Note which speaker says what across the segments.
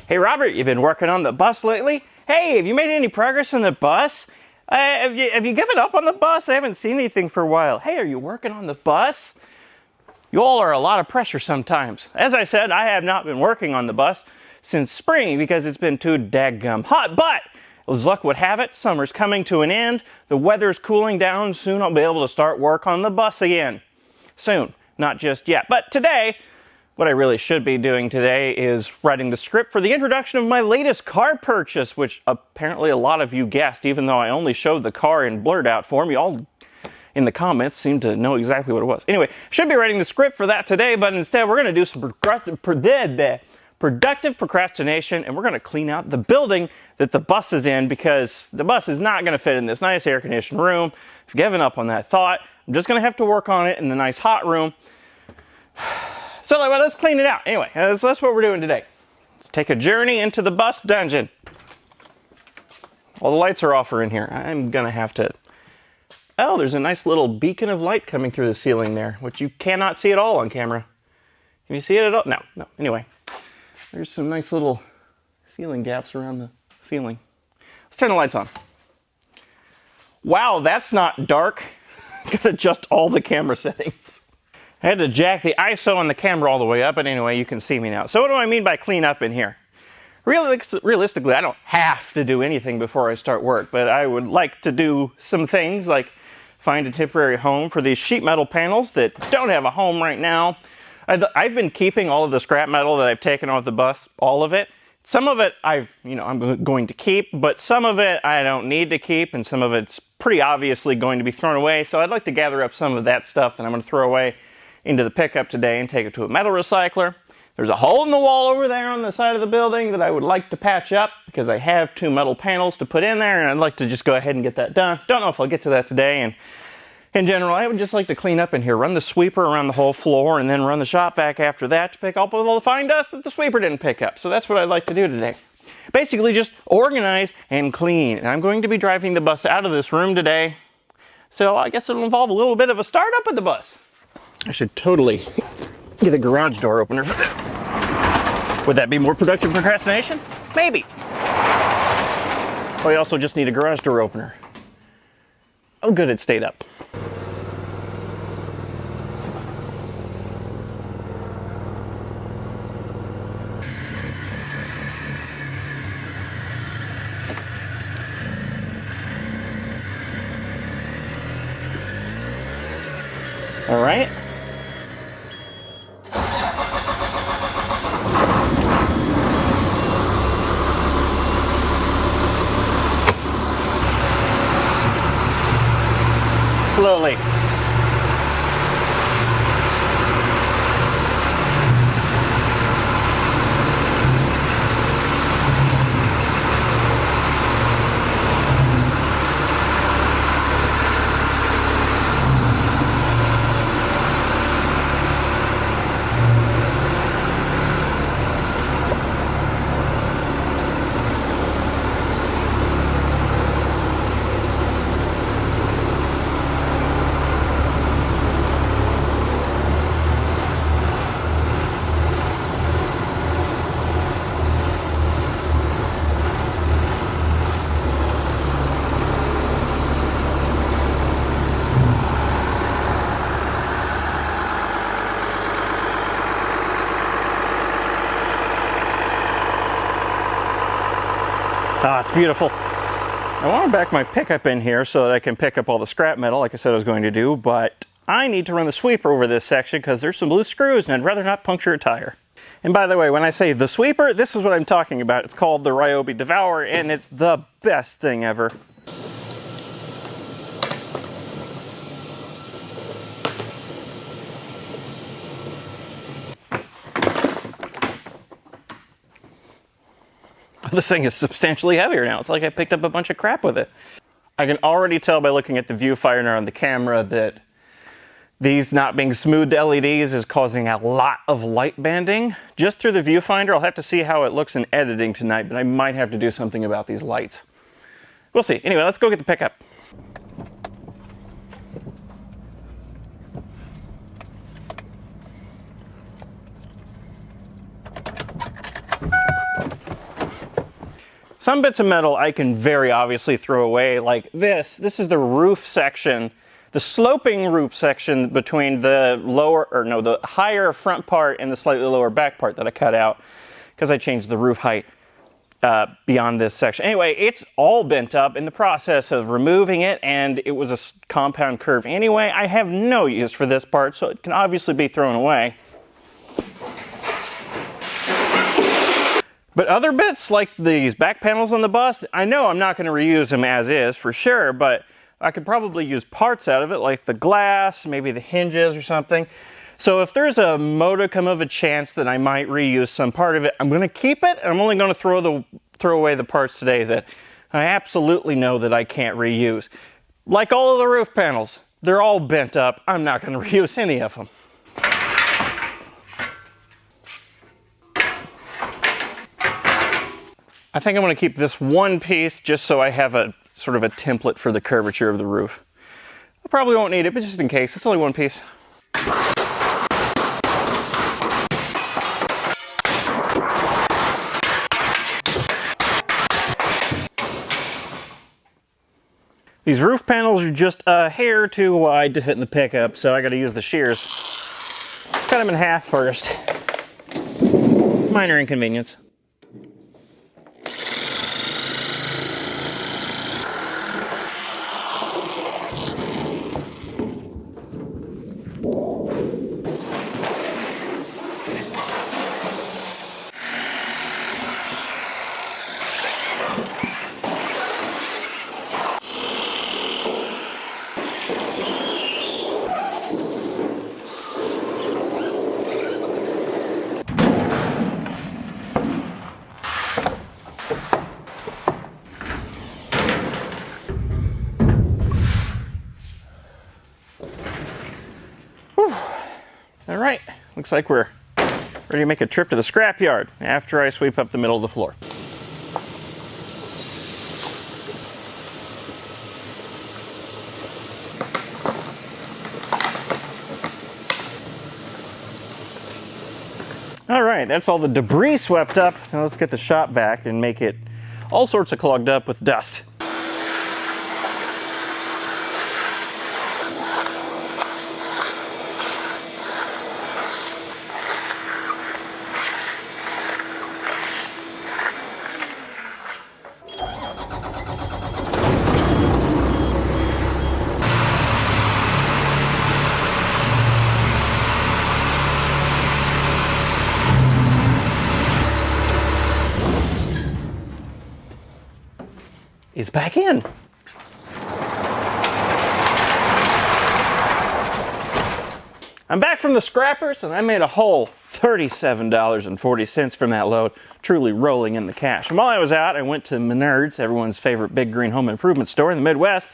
Speaker 1: Hey Robert, you been working on the bus lately? Hey, have you made any progress on the bus? Have you given up on the bus? I haven't seen anything for a while. Hey, are you working on the bus? You all are a lot of pressure sometimes. As I said, I have not been working on the bus since spring because it's been too daggum hot, but as luck would have it, summer's coming to an end, the weather's cooling down, soon I'll be able to start work on the bus again. Soon, not just yet. But today, what I really should be doing today is writing the script for the introduction of my latest car purchase, which apparently a lot of you guessed, even though I only showed the car in blurred out form. You all in the comments seem to know exactly what it was. Anyway, should be writing the script for that today, but instead we're going to do some productive procrastination, and we're going to clean out the building that the bus is in, because the bus is not going to fit in this nice air-conditioned room. I've given up on that thought. I'm just going to have to work on it in the nice hot room. So let's clean it out. Anyway, that's what we're doing today. Let's take a journey into the bus dungeon. All the lights are off in here. I'm going to have to... Oh, there's a nice little beacon of light coming through the ceiling there, which you cannot see at all on camera. Can you see it at all? No. Anyway, there's some nice little ceiling gaps around the ceiling. Let's turn the lights on. Wow, that's not dark. Gotta adjust all the camera settings. I had to jack the ISO on the camera all the way up, but anyway, you can see me now. So what do I mean by clean up in here? Realistically, I don't have to do anything before I start work, but I would like to do some things like find a temporary home for these sheet metal panels that don't have a home right now. I've been keeping all of the scrap metal that I've taken off the bus, all of it. Some of it I'm going to keep, but some of it I don't need to keep, and some of it's pretty obviously going to be thrown away. So I'd like to gather up some of that stuff that I'm going to throw away into the pickup today and take it to a metal recycler. There's a hole in the wall over there on the side of the building that I would like to patch up because I have 2 metal panels to put in there, and I'd like to just go ahead and get that done. Don't know if I'll get to that today, and in general, I would just like to clean up in here, run the sweeper around the whole floor, and then run the shop vac after that to pick up all the fine dust that the sweeper didn't pick up. So that's what I'd like to do today. Basically just organize and clean. And I'm going to be driving the bus out of this room today, so I guess it'll involve a little bit of a startup of the bus. I should totally get a garage door opener for that. Would that be more productive procrastination? Maybe. Oh, I also just need a garage door opener. Oh, good, it stayed up. All right. Slowly. Ah, it's beautiful. I want to back my pickup in here so that I can pick up all the scrap metal like I said I was going to do, but I need to run the sweeper over this section because there's some loose screws and I'd rather not puncture a tire. And by the way, when I say the sweeper, this is what I'm talking about. It's called the Ryobi Devourer, and it's the best thing ever. This thing is substantially heavier now. It's like I picked up a bunch of crap with it. I can already tell by looking at the viewfinder on the camera that these not being smoothed LEDs is causing a lot of light banding. Just through the viewfinder, I'll have to see how it looks in editing tonight, but I might have to do something about these lights. We'll see. Anyway, let's go get the pickup. Some bits of metal I can very obviously throw away, like this. This is the roof section, the sloping roof section between the the higher front part and the slightly lower back part that I cut out because I changed the roof height beyond this section. Anyway, it's all bent up in the process of removing it, and it was a compound curve anyway. I have no use for this part, so it can obviously be thrown away. But other bits, like these back panels on the bus, I know I'm not going to reuse them as is for sure, but I could probably use parts out of it, like the glass, maybe the hinges or something. So if there's a modicum of a chance that I might reuse some part of it, I'm going to keep it, and I'm only going to throw away the parts today that I absolutely know that I can't reuse. Like all of the roof panels, they're all bent up. I'm not going to reuse any of them. I think I'm going to keep this one piece just so I have a sort of a template for the curvature of the roof. I probably won't need it, but just in case, it's only one piece. These roof panels are just a hair too wide to fit in the pickup, so I got to use the shears. Cut them in half first. Minor inconvenience. All right, looks like we're ready to make a trip to the scrapyard after I sweep up the middle of the floor. All right, that's all the debris swept up. Now let's get the shop back and make it all sorts of clogged up with dust. Is back in. I'm back from the scrappers, and I made a whole $37.40 from that load, truly rolling in the cash. And while I was out, I went to Menards, everyone's favorite big green home improvement store in the Midwest,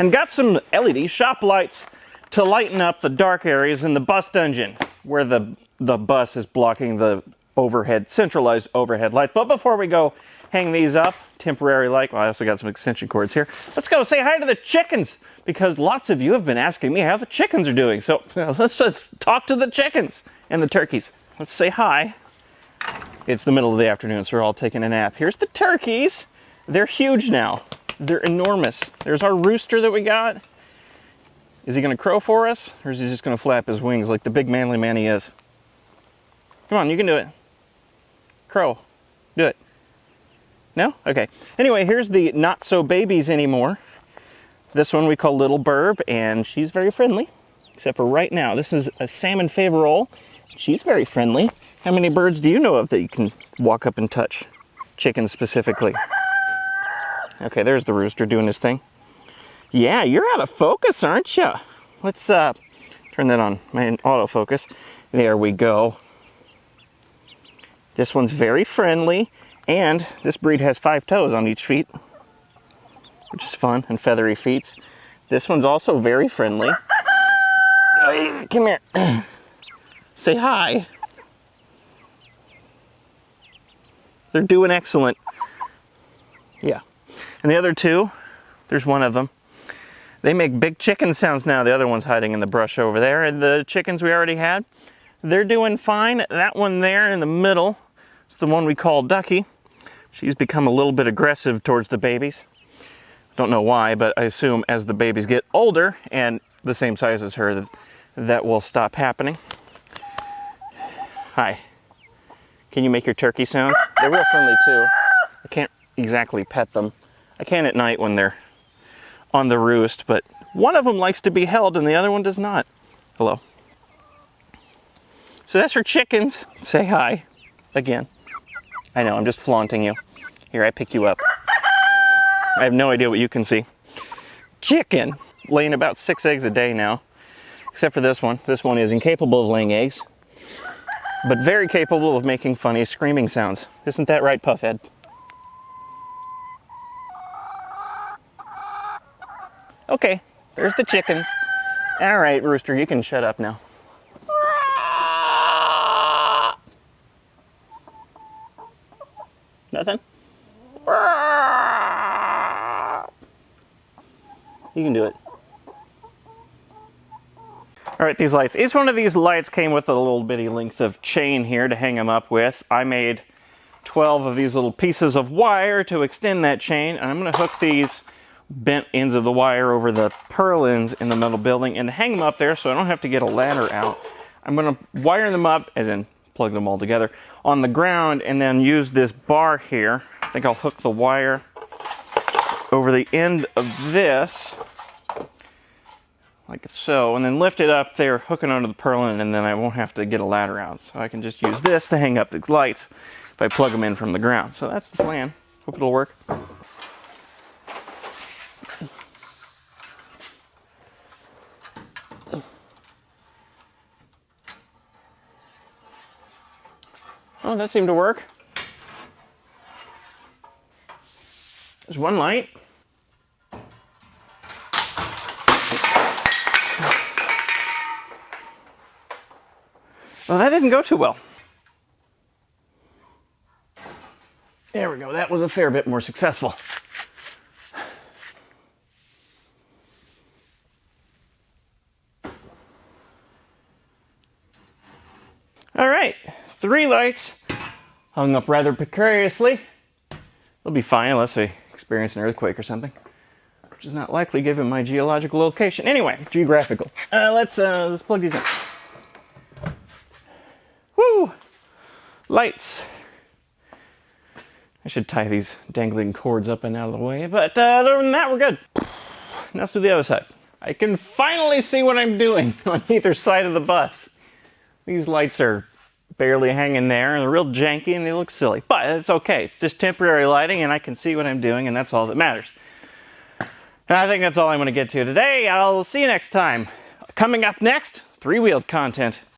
Speaker 1: and got some LED shop lights to lighten up the dark areas in the bus dungeon, where the bus is blocking the centralized overhead lights. But before we go hang these up, temporary light, well, I also got some extension cords here. Let's go say hi to the chickens, because lots of you have been asking me how the chickens are doing. So let's talk to the chickens and the turkeys. Let's say hi. It's the middle of the afternoon, so we're all taking a nap. Here's the turkeys. They're huge now. They're enormous. There's our rooster that we got. Is he going to crow for us, or is he just going to flap his wings like the big manly man he is? Come on, you can do it. Crow. Do it. No? Okay. Anyway, here's the not so babies anymore. This one we call Little Burb, and she's very friendly, except for right now. This is a salmon favorole. She's very friendly. How many birds do you know of that you can walk up and touch? Chickens specifically. Okay, there's the rooster doing his thing. Yeah, you're out of focus, aren't you? Let's turn that on, my autofocus. There we go. This one's very friendly. And this breed has 5 toes on each feet, which is fun, and feathery feet. This one's also very friendly. Come here. Say hi. They're doing excellent. Yeah. And the other two, there's one of them. They make big chicken sounds now. The other one's hiding in the brush over there. And the chickens we already had, they're doing fine. That one there in the middle is the one we call Ducky. She's become a little bit aggressive towards the babies. Don't know why, but I assume as the babies get older and the same size as her, that will stop happening. Hi. Can you make your turkey sounds? They're real friendly too. I can't exactly pet them. I can at night when they're on the roost, but one of them likes to be held and the other one does not. Hello. So that's her chickens. Say hi again. I know, I'm just flaunting you. Here, I pick you up. I have no idea what you can see. Chicken, laying about 6 eggs a day now, except for this one. This one is incapable of laying eggs, but very capable of making funny screaming sounds. Isn't that right, Puffhead? Okay, there's the chickens. All right, Rooster, you can shut up now. Nothing? You can do it. All right, these lights. Each one of these lights came with a little bitty length of chain here to hang them up with. I made 12 of these little pieces of wire to extend that chain, and I'm going to hook these bent ends of the wire over the purlins in the metal building and hang them up there so I don't have to get a ladder out. I'm going to wire them up, as in plug them all together, on the ground, and then use this bar here. I think I'll hook the wire over the end of this, like so, and then lift it up there, hook it onto the purlin, and then I won't have to get a ladder out. So I can just use this to hang up these lights if I plug them in from the ground. So that's the plan. Hope it'll work. Oh, that seemed to work. There's one light. Well, that didn't go too well. There we go. That was a fair bit more successful. All right, 3 lights hung up rather precariously. They'll be fine unless they experience an earthquake or something, which is not likely given my geological location. Anyway, geographical. Let's plug these in. Woo! Lights. I should tie these dangling cords up and out of the way, but other than that, we're good. Now let's do the other side. I can finally see what I'm doing on either side of the bus. These lights are barely hanging there, and they're real janky, and they look silly. But it's okay. It's just temporary lighting, and I can see what I'm doing, and that's all that matters. And I think that's all I'm going to get to today. I'll see you next time. Coming up next, 3-wheeled content.